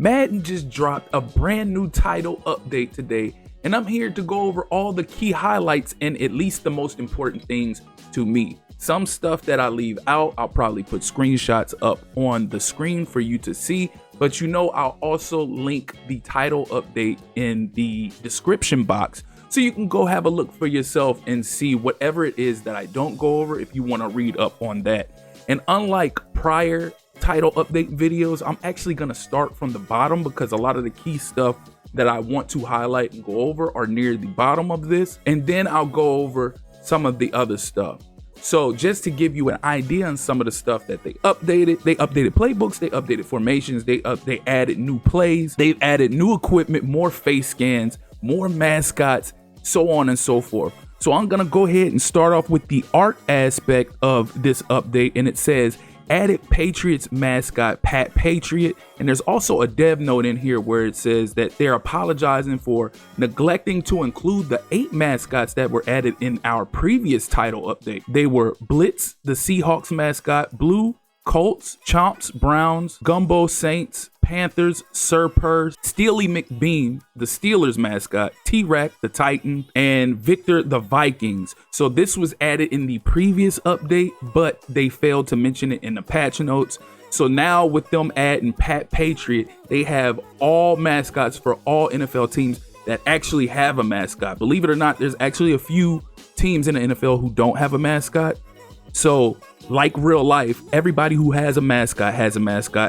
Madden just dropped a brand new title update today, and I'm here to go over all the key highlights and at least the most important things to me. Some stuff that I leave out, I'll probably put screenshots up on the screen for you to see, but I'll also link the title update in the description box so you can go have a look for yourself and see whatever it is that I don't go over if you want to read up on that. And unlike prior title update videos, I'm actually going to start from the bottom because a lot of the key stuff that I want to highlight and go over are near the bottom of this, and then I'll go over some of the other stuff. So just to give you an idea on some of the stuff that they updated playbooks, they updated formations, they added new plays, they've added new equipment, more face scans, more mascots, so on and so forth. So I'm gonna go ahead and start off with the art aspect of this update, and it says added Patriots mascot Pat Patriot, and there's also a dev note in here where it says that they're apologizing for neglecting to include the 8 mascots that were added in our previous title update. They were Blitz, the Seahawks mascot, Blue, Colts, Chomps, Browns, Gumbo Saints, Panthers, Sir Purr, Steely McBeam, the Steelers mascot, T-Rack, the Titan, and Victor, the Vikings. So this was added in the previous update, but they failed to mention it in the patch notes. So now with them adding Pat Patriot, they have all mascots for all NFL teams that actually have a mascot. Believe it or not, there's actually a few teams in the NFL who don't have a mascot. So like real life, everybody who has a mascot,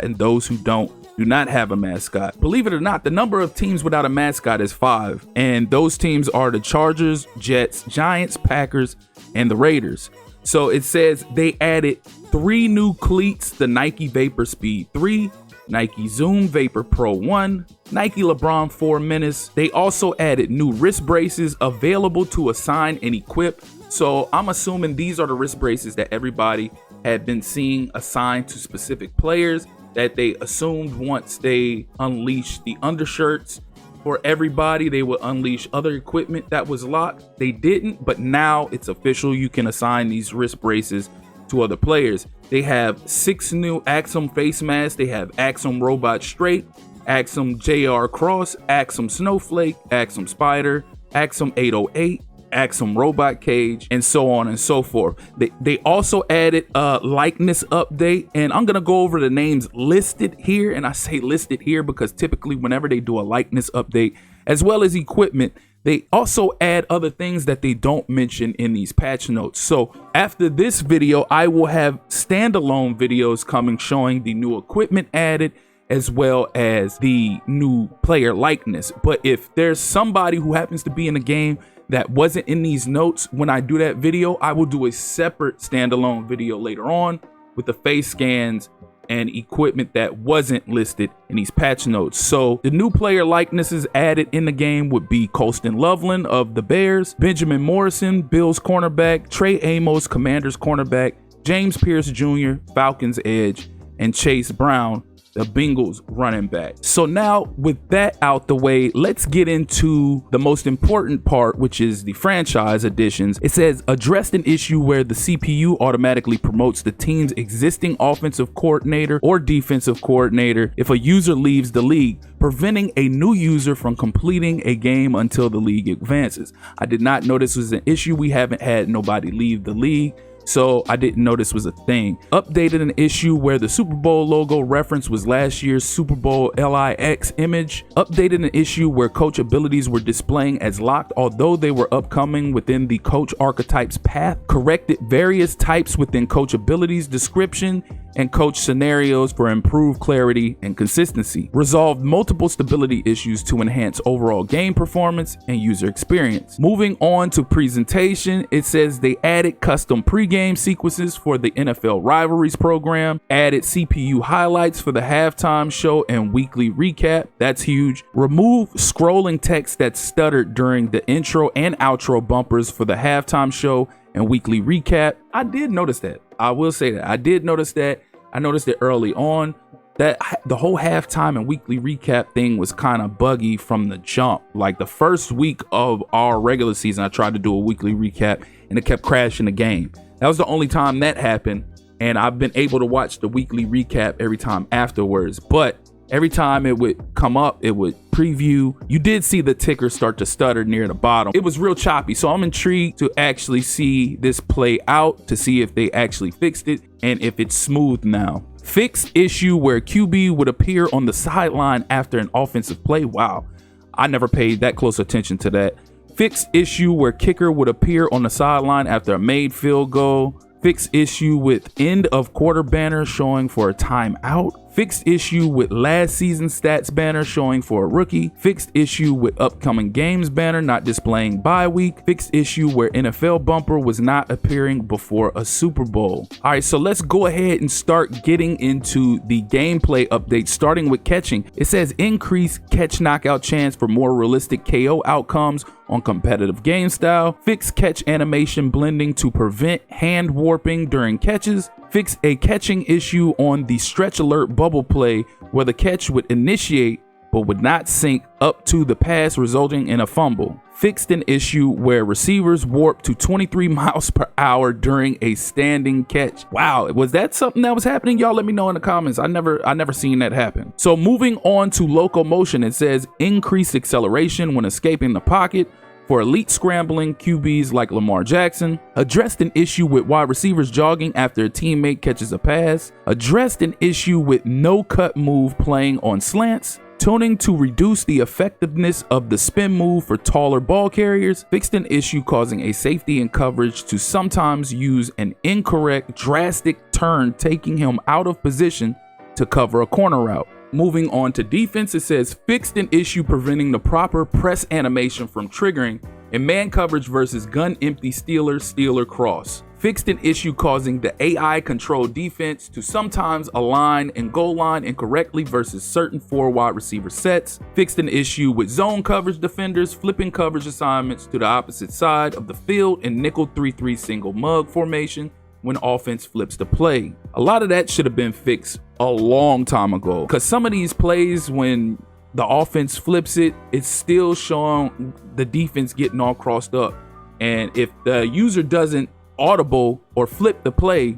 and those who do not have a mascot. Believe it or not, the number of teams without a mascot is 5, and those teams are the Chargers, Jets, Giants, Packers, and the Raiders. So it says they added 3 new cleats: the Nike Vapor Speed 3, Nike Zoom Vapor Pro 1, Nike LeBron 4 Menace. They also added new wrist braces available to assign and equip. So I'm assuming these are the wrist braces that everybody had been seeing assigned to specific players that they assumed once they unleashed the undershirts for everybody, they would unleash other equipment that was locked. They didn't, but now it's official. You can assign these wrist braces to other players. They have 6 new Axum face masks. They have Axum Robot Straight, Axum JR Cross, Axum Snowflake, Axum Spider, Axum 808, Axum Robot Cage, and so on and so forth. They also added a likeness update, and I'm gonna go over the names listed here. And I say listed here because typically whenever they do a likeness update as well as equipment, they also add other things that they don't mention in these patch notes. So after this video, I will have standalone videos coming showing the new equipment added as well as the new player likeness. But if there's somebody who happens to be in the game that wasn't in these notes when I do that video, I will do a separate standalone video later on with the face scans and equipment that wasn't listed in these patch notes. So the new player likenesses added in the game would be Colston Loveland of the Bears, Benjamin Morrison, Bills cornerback, Trey Amos, Commanders cornerback, James Pierce Jr., Falcons edge, and Chase Brown, the Bengals running back. So now with that out the way, let's get into the most important part, which is the franchise additions. It says addressed an issue where the CPU automatically promotes the team's existing offensive coordinator or defensive coordinator if a user leaves the league, preventing a new user from completing a game until the league advances. I did not know this was an issue. We haven't had nobody leave the league, so I didn't know this was a thing. Updated an issue where the Super Bowl logo reference was last year's Super Bowl LIX image. Updated an issue where coach abilities were displaying as locked although they were upcoming within the coach archetype's path. Corrected various types within coach abilities description and coach scenarios for improved clarity and consistency. Resolved multiple stability issues to enhance overall game performance and user experience. Moving on to presentation, it says they added custom pregame sequences for the NFL Rivalries program, added CPU highlights for the halftime show and weekly recap. That's huge. Remove scrolling text that stuttered during the intro and outro bumpers for the halftime show and weekly recap. I did notice that. I will say that I did notice that. I noticed it early on that the whole halftime and weekly recap thing was kind of buggy from the jump. Like the first week of our regular season, I tried to do a weekly recap and it kept crashing the game. That was the only time that happened, and I've been able to watch the weekly recap every time afterwards. But Every time it would come up, it would preview. You did see the ticker start to stutter near the bottom. It was real choppy. So I'm intrigued to actually see this play out, to see if they actually fixed it and if it's smooth now. Fixed issue where QB would appear on the sideline after an offensive play. Wow, I never paid that close attention to that. Fixed issue where kicker would appear on the sideline after a made field goal. Fixed issue with end of quarter banner showing for a timeout. Fixed issue with last season stats banner showing for a rookie. Fixed issue with upcoming games banner not displaying bye week. Fixed issue where NFL bumper was not appearing before a Super Bowl. All right, so let's go ahead and start getting into the gameplay update, starting with catching. It says increase catch knockout chance for more realistic KO outcomes on competitive game style. Fix catch animation blending to prevent hand warping during catches. Fix a catching issue on the stretch alert bubble play where the catch would initiate but would not sync up to the pass, resulting in a fumble. Fixed an issue where receivers warp to 23 miles per hour during a standing catch. Wow, was that something that was happening? Y'all let me know in the comments. I never seen that happen. So moving on to locomotion, it says increased acceleration when escaping the pocket for elite scrambling QBs like Lamar Jackson. Addressed an issue with wide receivers jogging after a teammate catches a pass. Addressed an issue with no cut move playing on slants. Tuning to reduce the effectiveness of the spin move for taller ball carriers. Fixed an issue causing a safety and coverage to sometimes use an incorrect drastic turn, taking him out of position to cover a corner route. Moving on to defense, it says fixed an issue preventing the proper press animation from triggering in man coverage versus gun empty Steeler cross. Fixed an issue causing the AI controlled defense to sometimes align and goal line incorrectly versus certain 4 wide receiver sets. Fixed an issue with zone coverage defenders flipping coverage assignments to the opposite side of the field in nickel 3-3 single mug formation when offense flips the play. A lot of that should have been fixed a long time ago, because some of these plays, when the offense flips it, it's still showing the defense getting all crossed up. And if the user doesn't audible or flip the play,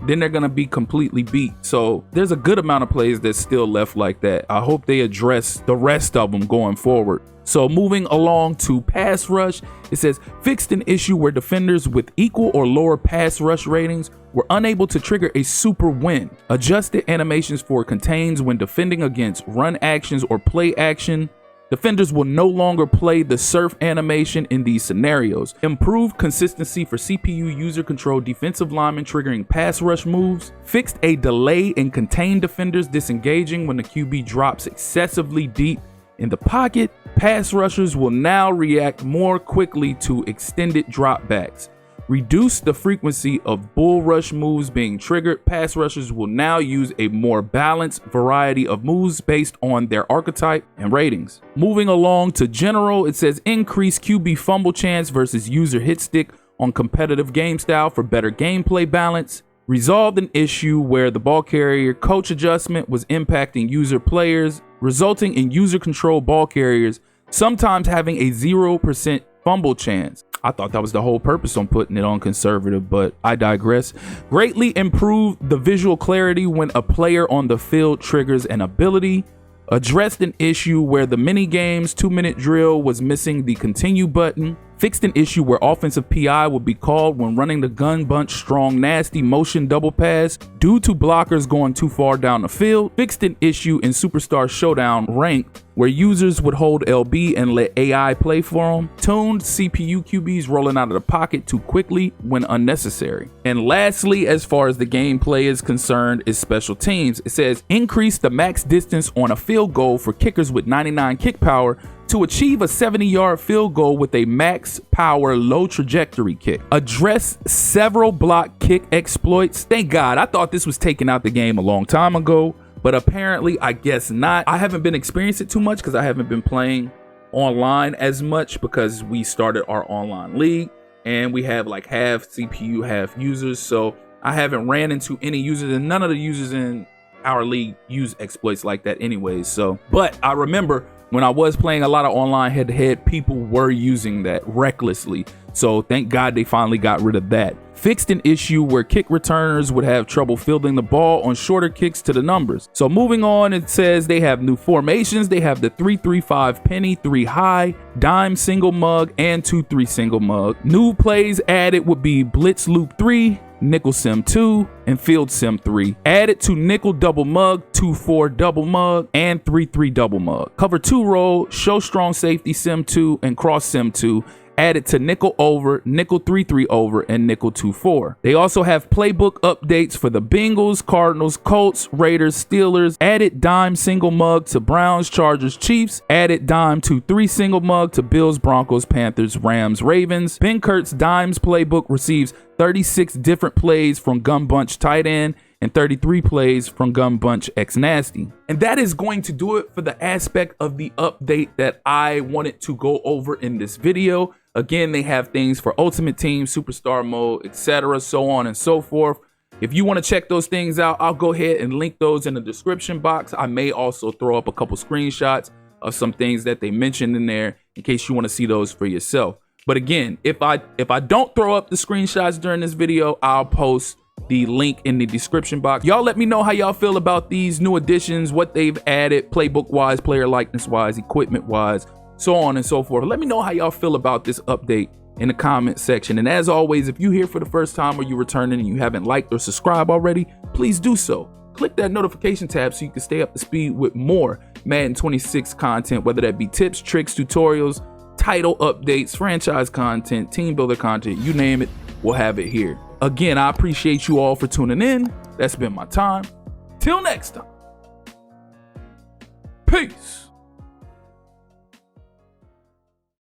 then they're gonna be completely beat. So there's a good amount of plays that's still left like that. I hope they address the rest of them going forward. So moving along to pass rush, it says fixed an issue where defenders with equal or lower pass rush ratings were unable to trigger a super win. Adjusted animations for contains when defending against run actions or play action. Defenders will no longer play the surf animation in these scenarios. Improved consistency for CPU user control defensive linemen triggering pass rush moves. Fixed a delay in contained defenders disengaging when the QB drops excessively deep in the pocket. Pass rushers will now react more quickly to extended dropbacks. Reduce the frequency of bull rush moves being triggered. Pass rushers will now use a more balanced variety of moves based on their archetype and ratings. Moving along to general, it says increase QB fumble chance versus user hit stick on competitive game style for better gameplay balance. Resolved an issue where the ball carrier coach adjustment was impacting user players, resulting in user control ball carriers sometimes having a 0% fumble chance. I thought that was the whole purpose on putting it on conservative, but I digress. Greatly improved the visual clarity when a player on the field triggers an ability. Addressed an issue where the mini games 2-minute drill was missing the continue button. Fixed an issue where offensive PI would be called when running the gun bunch strong nasty motion double pass due to blockers going too far down the field. Fixed an issue in Superstar Showdown ranked where users would hold LB and let AI play for them. Tuned CPU QBs rolling out of the pocket too quickly when unnecessary. And lastly, as far as the gameplay is concerned, is special teams. It says increase the max distance on a field goal for kickers with 99 kick power to achieve a 70-yard field goal with a max power low trajectory kick. Address several block kick exploits. Thank God, I thought this was taken out the game a long time ago, but apparently I guess not. I haven't been experiencing it too much because I haven't been playing online as much because we started our online league and we have like half CPU, half users. So I haven't ran into any users, and none of the users in our league use exploits like that anyways. So, but I remember when I was playing a lot of online head-to-head, people were using that recklessly. So thank God they finally got rid of that. Fixed an issue where kick returners would have trouble fielding the ball on shorter kicks to the numbers. So moving on, it says they have new formations. They have the 3-3-5 penny, 3 high, dime single mug, and 2-3 single mug. New plays added would be blitz loop 3, nickel sim 2, and field sim 3. Added to nickel double mug, 2-4 double mug, and 3-3 double mug. Cover 2 roll, show strong safety sim 2, and cross sim 2. Added to nickel over, nickel 3-3 over, and nickel 2-4. They also have playbook updates for the Bengals, Cardinals, Colts, Raiders, Steelers. Added dime single mug to Browns, Chargers, Chiefs. Added dime 2-3 single mug to Bills, Broncos, Panthers, Rams, Ravens. Ben Kurt's dimes playbook receives 36 different plays from Gun Bunch tight end and 33 plays from Gun Bunch X Nasty. And that is going to do it for the aspect of the update that I wanted to go over in this video. Again, they have things for Ultimate Team, Superstar Mode, etc., so on and so forth. If you want to check those things out, I'll go ahead and link those in the description box. I may also throw up a couple screenshots of some things that they mentioned in there in case you want to see those for yourself. But again, if I don't throw up the screenshots during this video, I'll post the link in the description box. Y'all let me know how y'all feel about these new additions, what they've added playbook wise, player likeness wise, equipment wise, so on and so forth. Let me know how y'all feel about this update in the comment section. And as always, if you're here for the first time or you're returning and you haven't liked or subscribed already, please do so. Click that notification tab so you can stay up to speed with more Madden 26 content, whether that be tips, tricks, tutorials, title updates, franchise content, team builder content, you name it, we'll have it here. Again, I appreciate you all for tuning in. That's been my time. Till next time. Peace.